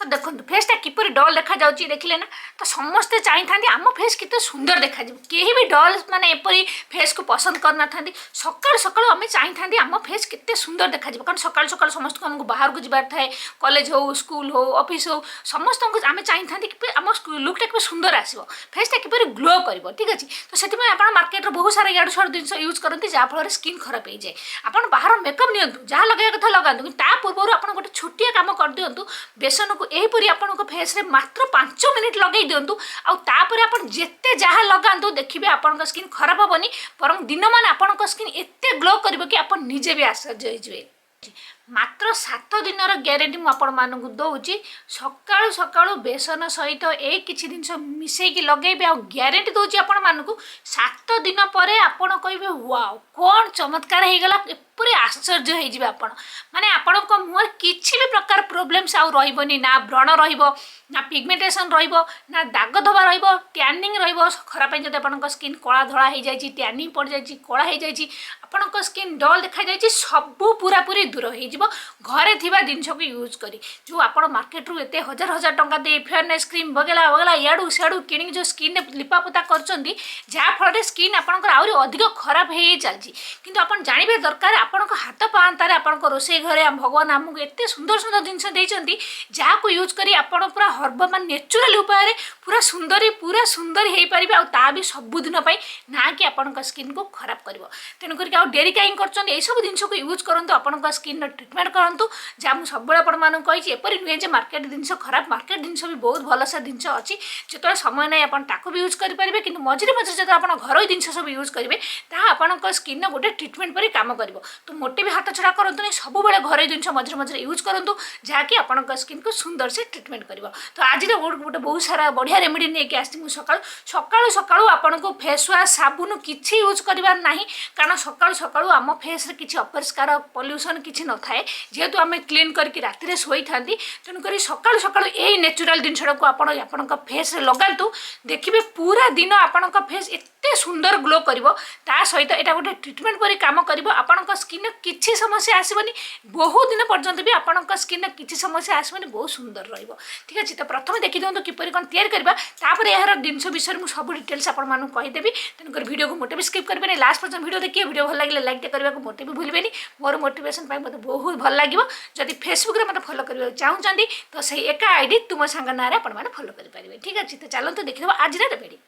तो देखो फेसटा किपर डल देखा जाउची देखिले ना तो समस्ते चाहि थांदी आम फेस केते सुंदर देखा जाउ केही भी डल माने एपरी फेस को पसंद करना थांदी सकाळ सकाळ आमे चाहि थांदी आम फेस केते सुंदर देखा जाउ कारण सकाळ सकाळ समस्त को हमको बाहर को जिबार थाए कॉलेज हो स्कूल हो ऑफिस हो समस्त को आमे चाहि थांदी कि आम लुकटा के सुंदर आसीबो फेसटा किपर ग्लो करबो ठीक अछि तो सेति में आपण मार्केट रो बहुत सारा याडू साडू जिंस यूज करंती जा फल स्किन खराब हो जाए आपण बाहर मेकअप नियंतु जहाँ लगे कथा लगातु कि ता पूर्व आपण गोटे छोटिया काम कर दियंतु बेसन को एहीपरी आपण फेस रे मात्र 5 मिनिट लगे दिंतु आउे आप जिते जहाँ लगातु देखिए आपण स्किन खराब हेनी बर दिन मान आपण स्किन एत ग्लो कर कि आप निजे भी आश्चर्य हो मात्र 7 दिन ग्यारंटी मुझे दौची सकाळु सकाळु बेसन सहित ए किछि जिनस मिसेकी लगेबे आ ग्यारंटी दौची आपण मानकु 7 दिन पर आपण कहबे वाओ कौन चमत्कार हो गला पूरे आश्चर्य हो जाए आपण माने आपण मुहर किछि भी प्रकार प्रोब्लेम्स आउ रहिबनी ना व्रण रहिबो ना पिगमेंटेशन रहिबो ना दाग धबा रहिबो टैनिंग रहिबो खराब जदि आपण स्किन कला धला हो जाई टैनिंग पड़ जाई कला हो जाई आपण स्किन डल देखा जाई सब पूरा पूरी दूर हो जिवो घरे थिबा जिनस को यूज करी जो आपण मार्केट रु एते हजार हजार टंका दे फेयरनेस क्रीम वगैरह वगैरह याडू सियाडू किनिक जो स्किन ने लिपापोता करचंदी जहाँ फल स्किन आपण आहुरी अधिक खराब हो चलती किंतु आपण जानिबे दरकार आपण हाथ पांतारे आपण रोषे घरे भगवान आमको एत सुंदर सुंदर जिनस देइचंती जहाँ को यूज करी आपण पूरा हर्ब मान नेचुरल उपाय पूरा सुंदर हो पारे आ भी सबुदिन ना कि आपण स्किन को खराब कर तेणुक डेरी कहीं कर सब जिन को यूज करूँ आपण स्किन ट्रिटमेंट करूँ जहाँ मुझे सब कही एपरी नुहे जो मार्केट जिन खराब मार्केट जिन भी बहुत भलसा जिन अच्छी जो समय ना आपको भी यूज करेंगे कि मझे मझे जो आप घर जिन सब यूज करेंगे ताकि स्किन गोटे ट्रिटमेंट पर काम कर तो मोटे भी हाथ छड़ा करूँ सब घर जिन मझे मझे यूज करूँ जहाँकि आपण स्किन को सुंदर से ट्रिटमेंट कर तो आज गोटे बहुत सारा बढ़िया रेमेडी नहीं आसी सका सकाळु सकाळु आपण को फेस वाश साबुन किसी यूज करार ना कारण सकाळु सकाळु आम फेस रे किसी अपरिष्कार पॉल्यूशन किसी न थाए जेहेतु आम क्लीन करके राति शोई था तेणुक सकाळु सकाळु यही नेचुरल जिनसा को आपण फेस रे लगातु देखिए पूरा दिन आपण फेस एते सुंदर ग्लो कर सहित यहाँ गोटे ट्रिटमेंट पर काम कर आपण स्किन किसी समस्या आसबनी बहुत दिन पर्यंत भी आपण स्किन किसी समस्या आसबनी बहुत सुंदर रहिबो ठीक अच्छे तो प्रथम देखी दिखाँ किपर कौन तैयारी करवा तापर यार जिनस विषय में सब डिटेल्स आपको कहीदेवी तेणुक वीडियो को मोटे भी स्किप करेंगे लास्ट पर्यंत वीडियो देखिए वीडियो भल लगे लाइक करने को मोटे भी भूलें मोर मोटिवेशन मतलब बहुत भल लगे जदि फेसबुक में मतलब फॉलो करने चाहूँगी तो सही एका आईडी तुम सांग ना आप फॉलो करेंगे ठीक अच्छे तो चलते देखिए आज रेमेडी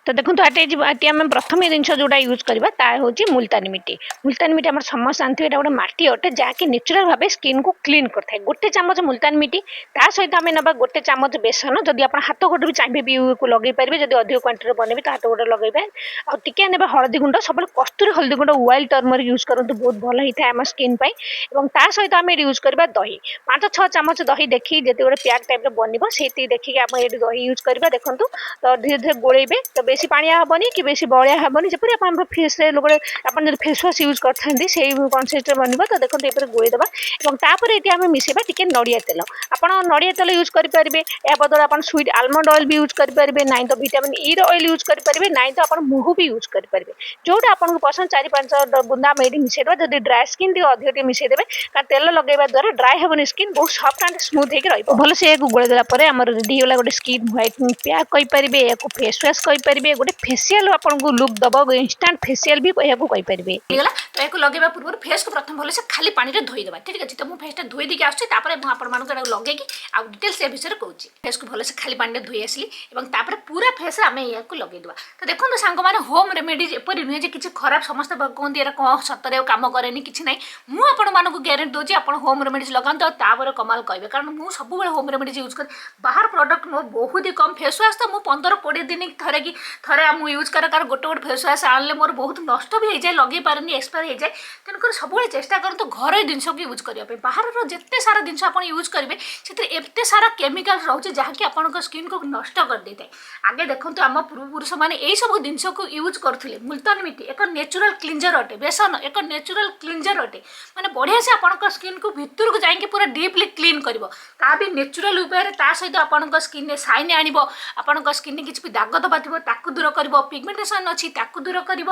तो देखो आटे आम प्रथम जिनस जोड़ा यूज करवा हूँ मुल्तानी मिट्टी आम समस्त जानते हैं गोटे मटी अटे जहाँकि नेचुराल भाव स्किन को क्लीन करता है गोटे चामच मुल्तानी मिट्टी ता सहित आम ना गोटे चामच बेसन जदि आप हाथ गोटे भी चाहिए भी लगे पारे जब अधिक क्वांटिटी बनबे तो हाथ गोटे लगे आगे ने हलदी गुंड सब कस्तूरी हलदी गुंड वाइल्ड टर्मरिक यूज करूँ बहुत भल होता है आम स्किन सहित आम यूज करवा दही 5-6 चामच दही देखिए जिते गोटे पैक टाइप बन से देखिए आप ये दही यूज करवा देखो तो धीरे धीरे गोलेबे तो बेसी पानिया हेनी कि बेसी बलिया हेनी जपरी आप फेस गोटे आप फेस वाश यूज करते से कनसेप्ट बन तो देखो ये गोईदेवा और ये आम मिसेबा टी नड़िया तेल आप नड़िया तेल यूज करेंगे या बदल आप स्वीट आलमंड ऑयल भी यूज करेंगे ना तो विटामिन ई ऑयल यूज करेंगे ना तो आप मुहु भी यूज करेंगे जोटा आपको पसंद 4-5 बुंदा आम ये मिसेदेवा जब ड्राए स्किन अधिक मिसेदेवे कारण तेल लगेवा द्वारा ड्राए हेबनी स्किन बहुत सफ्ट एंड स्मूथ होकर भल से गोलेदेला आम रेडी होगा गोटे स्किन व्हाइटनिंग पैक कहींपारे या फेस वाश कहींपारे गोटे फेसियल आपको लुक दब इंस्टांट फेसियल भी कहींपारे तो यहाँ लगेवा पूर्व फेस को प्रथम भल से खाली पानी में धोईदेवा ठीक अच्छे तो मुझे फेसटा धोई देकी आसपर लगे आउ डिटेल्स ए विषय कहूँ फेस को भल से खाली पानी में धोई आसली पूरा फेस आम या लगेदेवा तो देखो सांग मैंने होम रेमेडीज एपरी नुहे कि खराब समस्त कहते हैं कौन सतरे काम कैनि कि ना मुझे ग्यारंटी दूसरी आप होम रेमेडीज लगाते और कमाल कहे कारण मुझे सब होम रेमेडीज यूज कर बाहर प्रोडक्ट मो बहुत ही कम फेस वाश तो मुझे 15-20 दिन थे कि थे मुझे यूज करे कारण गोटे गोटे फेस वाश आने मोर बहुत नष्ट भी हो जाए लगे पारे एक्सपायर हो जाए तेणुक सब चेष्टा करूँ घर जिनस को यूज करने बाहर जिते सारा जिन आप यूज करेंगे से सारा केमिकल रोचे जहाँकि आपंक स्किन को नष्ट कर दे था आगे देखो आम पूर्वपुरुष मैंने यही सब जिन को यूज करते मुल्तानी मिट्टी एक नेचुरल क्लींजर अटे बेसन एक नेचुरल क्लींजर अटे मैंने बढ़िया से आपंक स्किन को भितर को जाकि पूरा डीपली क्लीन कर भी नेचुरल उपाय सहित आपंक स्किन साइन आण आपंक स्किन किसी भी दाग दबा थी ताकू दूर कर पिगमेंटेशन अच्छी ताकू दूर कर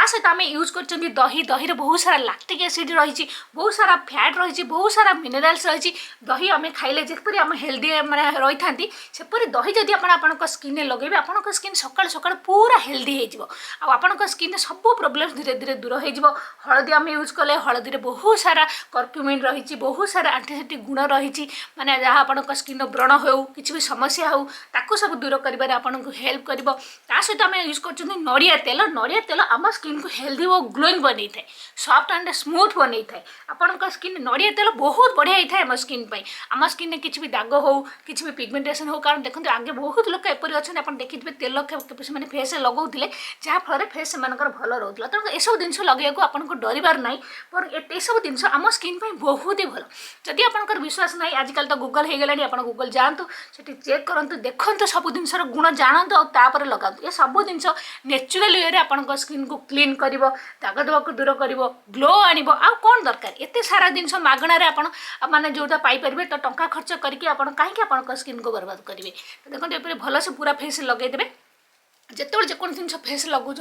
सहित आम यूज कर दही दही बहुत सारा लैक्टिक एसिड रही बहुत सारा फैट रही बहुत सारा मिनरल्स रही दही आम खाइले जपरी आम हेल्दी मैंने रही था सेपरी दही जदि आप स्किन लगे आप स्किन सकाल सकाल पूरा हेल्दी हो स्किन सब प्रोब्लेम धीरे धीरे दूर हो हलदी आम यूज कले हलदी बहुत सारा कर्क्यूमिन रही बहुत सारा एंटीसेप्टिक गुण रही माने जहाँ आप स्किन व्रण हो कि भी समस्या हो ताकू सब दूर कर आपको हेल्प कर सहित आम यूज कर नड़िया तेल आम स्किन को हेल्दी और ग्लोइंग बन था सॉफ्ट एंड स्मूथ बन था आपण स्किन नड़िया तेल बहुत बढ़िया होता है आम स्किन आम स्किन में किसी भी दाग हो किसी भी पिगमेंटेशन हो कारण देखते आगे बहुत लोग एपरी अच्छा आप देखिए तेल से फेस लगाते जहाँफल फेस से भल रोला तेणु यू जिन लगे आपको डरबार ना पर ये सब जिन आम स्किन बहुत ही भल जदि आप विश्वास ना आजकल तो गूगल हो गला आप गूगल जातु से चेक करूँ देखते सब जिनसर गुण जानतु आउे लगातु ये सब जिन नेचुराल वे आप स्किन को क्लीन कर दाग दबाक दूर कर ग्लो आण कौन दरकार एत सारा जिन मागणार आपने जोटा पाइपर तो टंका खर्च करके कहीं स्किन को बर्बाद करेंगे देखो ये भल से पूरा फेस लगेदेवे जिते जेको जिन फेस लगाऊँ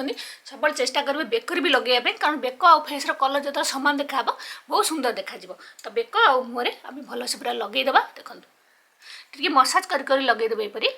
सब चेष्टा करेंगे बेकर भी लगे कारण बेक आ फेस कलर जो सामान देखा बहुत सुंदर देखा तो बेक आ मुहर आम भल से पूरा लगेदेवा देखो टी मसाज कर लगेदेवे एपरी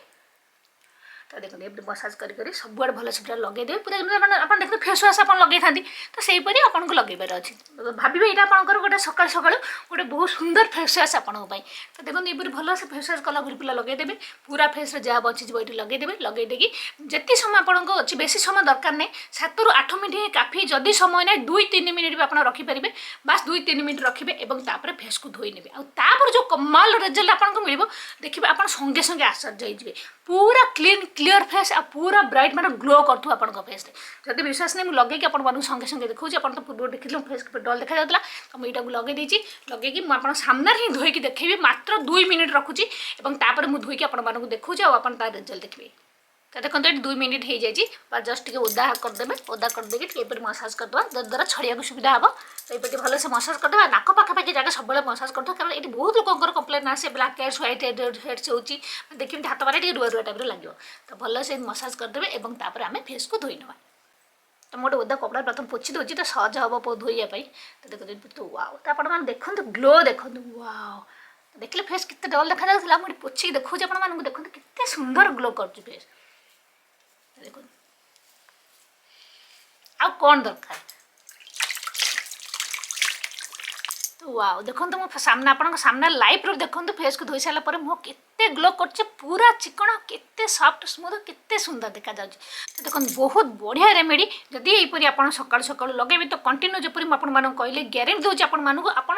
तो देखते ये मसाज कर सबुआड़े भल से पूरा लगेदेवे पूरा आप देखते फेस वाश आप लगे था तो सहीपरी आपको लगेबार अच्छे भावे यहाँ आपंकर गोटे सका सका गोटे बहुत सुंदर फेस वाश आपंपाई तो देखते ये भल से फेस वाश कला पूरा लगेदेवे पूरा फेस जहाँ बचीज ये लगेदेवे लगेदेकी जिते समय आपको अच्छी बेसी समय दरकार नहीं 7 ରୁ 8 मिनट काफी जदि समय ना 2-3 मिनट भी आप रखिपारे बास 2-3 मिनट रखिए और फेस को धोई ने आउर जो कमाल रिजल्ट आपको मिल देखिए आप संगे संगे आश्चर्य होइजिबे पूरा क्लीन क्लीयर फेस आ पूरा ब्राइट मैंने ग्लो करूँ आप फेस जब विश्वास नहीं लगे आपको संगे संगे देखा आप तो पूर्व देखिए फेस डल देखा जाता तो मुझे लगे लगे मुझे सामने ही धोईकी देखेबी मात्र 2 मिनट रखुची मुझे धोईकी आपको देखा आप रिजल्ट देखिए तो देखो ये 2 मिनट हो जाए जस्ट ओदा करदे ओदा करदे मसाज करदे जद्वारा छड़िया सुविधा हम तो ये भल से मसाज करदे नाक पाखापाखि जगह सब मसाज करदे कारण ये बहुत लोकर कम्प्लेन आसे ब्लैक हेड्स व्हाइट हेड्स होती देखिए हाथ पारे रुआ रुआ टाइप लगे तो भल से मसाज करदे और आम फेस को धोई ना तो मोटे ओदा कपड़ा प्रथम पोछि दूसरी तो सहज हम धोइबाई तो देखो तो वाओ तो आप देखो ग्लो देखो वाओ देखिए फेस कितने डल देखा मुझे पोछि देखो आप देखो कितने सुंदर ग्लो कर फेस देखो आ कौन दरकार तो वाओ देखो मो सामने आप सामने लाइव रो देखो फेस को धोई सारा मुँह केते ग्लो कर पूरा चिकन केते सॉफ्ट स्मूथ केते सुंदर देखा जाउछ तो देखो बहुत बढ़िया रेमेडी जदि यहीपरि आप सकाल सकाल लगे तो कंटिन्यू जपरी मुझे कहले ग्यारेंटी दूसरी आप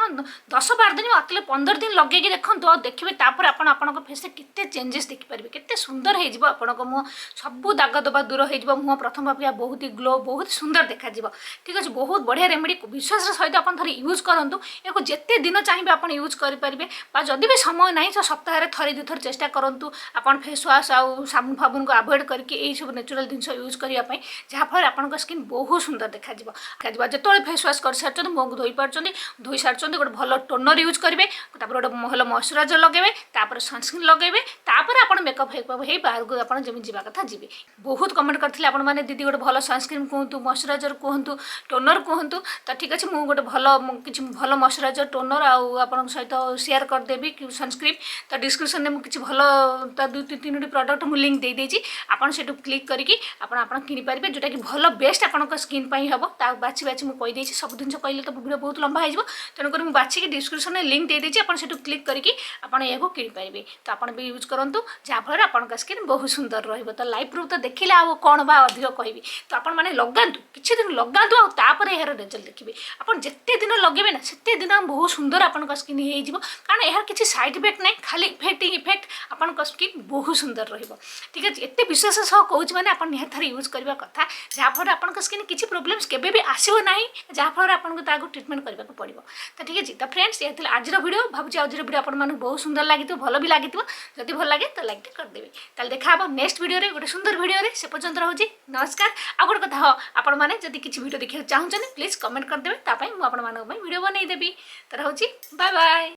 10-12 दिन आतले 15 दिन लगे देखो देखिए तापर आप फेस केते चेंजेस देखिपारे केते सुंदर हो आपको मुँह सब दाग दबा दूर हो मुँह प्रथम अपेक्षा बहुत ही ग्लो बहुत सुंदर देखा ठीक अच्छे बहुत बढ़िया रेमेडी विश्वास सहित आप थे यूज करूँ या जिते दिन चाहिए आप यूज करेंगे जदि भी समय ना तो सप्ताह थे 2 थर चेष्टा करूँ आप फेस वाश आउ साबुन फाबुन को अवॉइड करके यही सब नेचुरल जिन यूज करने जहाँफल आप स्किन बहुत सुंदर देखा जो फेस वाश कर सारी मुँह को धोई सारी गोटे भल टोनर यूज करेंगे गोटे भल मॉइस्चराइजर लगे सनस्क्रीन लगे आप मेकअप हेकअप हो बाहर को आप जमी जावा कथा जी बहुत कमेंट करते आपने दीदी गोटे भल सनस्क्रीन कहतु मॉइस्चराइजर कहतु टोनर कहतु तो ठीक अच्छे मुझे गोटे भल किसी भल मॉइस्चराइजर टोनर आप सहित शेयर करदेवी सनस्क्रीन तो डिस्क्रिप्शन में मुझे भल 2-3 प्रडक्ट मुझे लिंक दे देती आपड़ से क्लिक करके किनीपारे जोटा कि भल बेस्ट आप स्किन हम बाछी बाछी मुझे कहीदे सब जिन कहले तो वीडियो बहुत लंबा हो तेणुक मुझे बाछिकी डिस्क्रिप्शन में लिंक दे देती आप क्लिक करके आप किनीपारे तो आप भी यूज करूँ जहाँफल आप स्किन बहुत सुंदर रही तो लाइव प्रूफ तो देखिले आ कौन बा अधिक कहि तो आप मैंने लगातु किसी दिन लगातु आपर यार रिजल्ट देखिए आप जिते दिन लगे ना से दिन बहुत सुंदर आप स्किन हो कारण यार किसी साइड इफेक्ट नहीं खाली इफेक्ट आप स्किन बहुत सुंदर रही ठीक है एत विश्वास सह कौन मैंने आप निहत यूज करवा कथा जहाँफल आप स्किन किसी प्रोब्लेम्स केबे भी आसो ना जहाँफल आपको ट्रिटमेंट करने को पड़ो तो ठीक है तो फ्रेंड्स ये आज वीडियो भावुँ आज वीडियो आप बहुत सुंदर लगी भल भी लगी जब भल लगे तो लाइक करदेवी ताल देखा नेक्स्ट वीडियो गोटे सुंदर वीडियो से पर्यंत रोचे नमस्कार आ गोटे कथा हाँ आपण मैंने जब किसी वीडियो देखा चाहते प्लीज कमेंट करदेवे मुझे वीडियो बनईदेवी तो रोचे बाय बाय।